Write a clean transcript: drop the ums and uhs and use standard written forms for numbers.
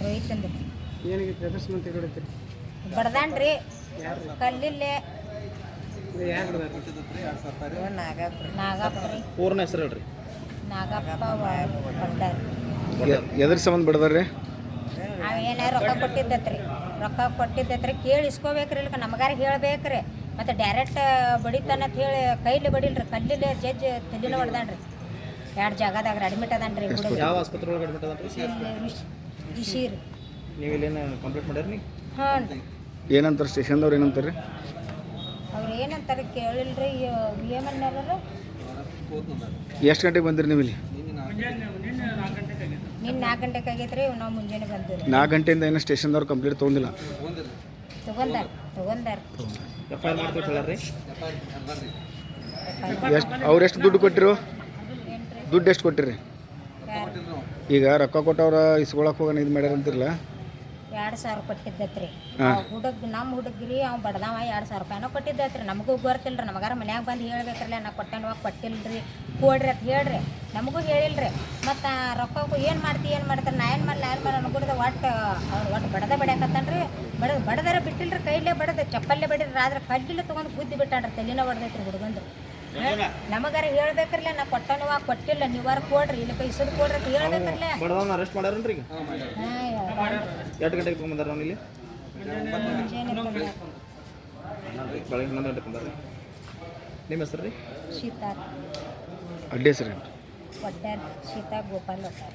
ರೋಹಿತ್ ಅಂದ್ರಿ ಬಡ್ದಾನ್ರಿ ಕಲ್ಲಿಲ್ಲೇ ನಾಗಪ್ಪ ಪೂರ್ಣ ಹೆಸರು ಹೇಳ್ರಿ. ನಾಗಪ್ಪ ಬಡ್ದಾರ. ಎದ್ರ ಸಂಬಂಧ ಬಡ್ದಾರ್ರಿ? ಅವೇನಾರು ರೊಕ್ಕ ಕೊಟ್ಟಿದ್ದತ್ರಿ ಕೇಳಿ ಇಸ್ಕೋಬೇಕ್ರಿ. ಇಲ್ಕ ನಮಗಾರ ಹೇಳ್ಬೇಕ್ರಿ. ಮತ್ತು ಡೈರೆಕ್ಟ್ ಬಡಿತಾನಂತ ಹೇಳಿ ಕೈಲಿ ಬಡಿಲ್ರಿ, ಕಲ್ಲಿಲ್ಲೇ ಜಡ್ಜ್ ತಲೆನ ಹೊಡ್ದಾನ್ರಿ. 2 ಜಾಗದಾಗ ಅಡ್ಮಿಟ್ ಅದಾನ್ರಿ. ಯಾವ ಆಸ್ಪತ್ರೆ ಒಳಗೆ ಅಡ್ಮಿಟ್ ಅದಾನ್ರಿ? ರಿಷಿರಿ. ನೀವು ಇಲ್ಲೇನು ಕಂಪ್ಲೇಂಟ್ ಮಾಡ್ಯಾರ? ಹಾಂ. ಏನಂತಾರೆ ಸ್ಟೇಷನ್ದವ್ರು ಏನಂತಾರೆ? ಅವ್ರು ಏನಂತಾರೆ ಕೇಳಿಲ್ರಿ. ಏಮನ್ನಾರ ಎಷ್ಟು ಗಂಟೆಗೆ ಬಂದಿರಿ ನೀವು ಇಲ್ಲಿ? ನಿನ್ನ 4 ಗಂಟೆಗೆ ಆಗೈತ್ರಿ. ನಾವು ಮುಂಜಾನೆ ಬಂದಿರಿ. 4 ಗಂಟೆಯಿಂದ ಏನೋ ಸ್ಟೇಷನ್ದವ್ರು ಕಂಪ್ಲೇಂಟ್ ತೊಗೊಂಡಿಲ್ಲ? ತಗೊಂಡಾರ. FIR ಮಾಡ್ಕೊಟ್ಟು ಹೇಳ್ರಿ. ಅವ್ರು ಎಷ್ಟು ದುಡ್ಡು ಕೊಟ್ಟಿರು? ದುಡ್ಡು ಎಷ್ಟು ಕೊಟ್ಟಿರಿ? ಈಗ ರೊಕ್ಕ ಕೊಟ್ಟವ್ರ ಇಸ್ಕೊಳಕ್ಕೆ ಹೋಗೋಣ ಇದು ಮಾಡ್ಯಾರ ಅಂತಿರಲ್ಲ? 2,000 ಕೊಟ್ಟಿದ್ದತ್ರಿ. ನಮ್ಮ ಹುಡುಗ್ರಿ ಅವ್ನು ಬಡ್ದಾವ 2,000 ರೂಪಾಯಿನೋ ಕೊಟ್ಟಿದ್ದತ್ರಿ. ನಮಗೂ ಗೊತ್ತಿಲ್ಲ ರೀ. ನಮಗಾರ ಮನ್ಯಾಗ ಬಂದು ಹೇಳ್ಬೇಕ್ರಲ್ಲ, ನಾ ಕೊಟ್ಟೇನವ ಕೊಟ್ಟಿಲ್ರಿ ಕೊಡ್ರಿ ಅಂತ ಹೇಳ್ರಿ. ನಮಗೂ ಹೇಳಿಲ್ರಿ. ಮತ್ತು ರೊಕ್ಕ ಏನು ಮಾಡ್ತಾರೆ ನಾ ಏನು ಮಾಡಲಿ ಅನ್ಬಿಡ್ದೆ. ಒಟ್ಟು ಬಡ್ಯಾಕತ್ತಾನ್ರಿ. ಬಡದಾರ ಬಿಟ್ಟಿಲ್ರಿ. ಕೈಲೇ ಬಡದ ಚಪ್ಪಲ್ಲೇ ಬಡಿದ್ರಿ. ಆದ್ರೆ ಕಲ್ಲಿಲ್ಲ ತೊಗೊಂಡು ಬುದ್ಧಿ ಬಿಟ್ಟಾನ್ರಿ. ತಲೆನ ಹೊಡೆದೈತ್ರಿ ಹುಡುಗಂದು. ನಮಗಾರ ಹೇಳ್ಬೇಕ್ರಲ್ಲ, ನಾ ಕೊಟ್ಟನವ ಕೊಟ್ಟಿಲ್ಲ, ನೀವಾರ ಕೊಡ್ರಿ, ಇಲ್ಲಿ ಇಸದ್ ಕೊಡ್ರಿ ಅಂತ ಹೇಳ್ಬೇಕ್ರಲ್ಲ. ಬಡದವನ್ನ ಅರೆಸ್ಟ್ ಮಾಡ್ಯಾರನ್ರಿ ಈಗ? ಎಷ್ಟು ಗಂಟೆಗೆ ತೊಗೊಂಬಂದಾರ ನಾವು ಇಲ್ಲಿ? ಬೆಳಗ್ಗೆ 11 ಗಂಟೆಗೆ ಬಂದಾರ. ನಿಮ್ಮ ಹೆಸರು ರೀ? ಸೀತಾ. ಅಡ್ಡಿ ಹೆಸರು ಏನು? ಒಡ್ಡಾರ ಸೀತಾ ಗೋಪಾಲ್ ಒಟ್ಟಾರ.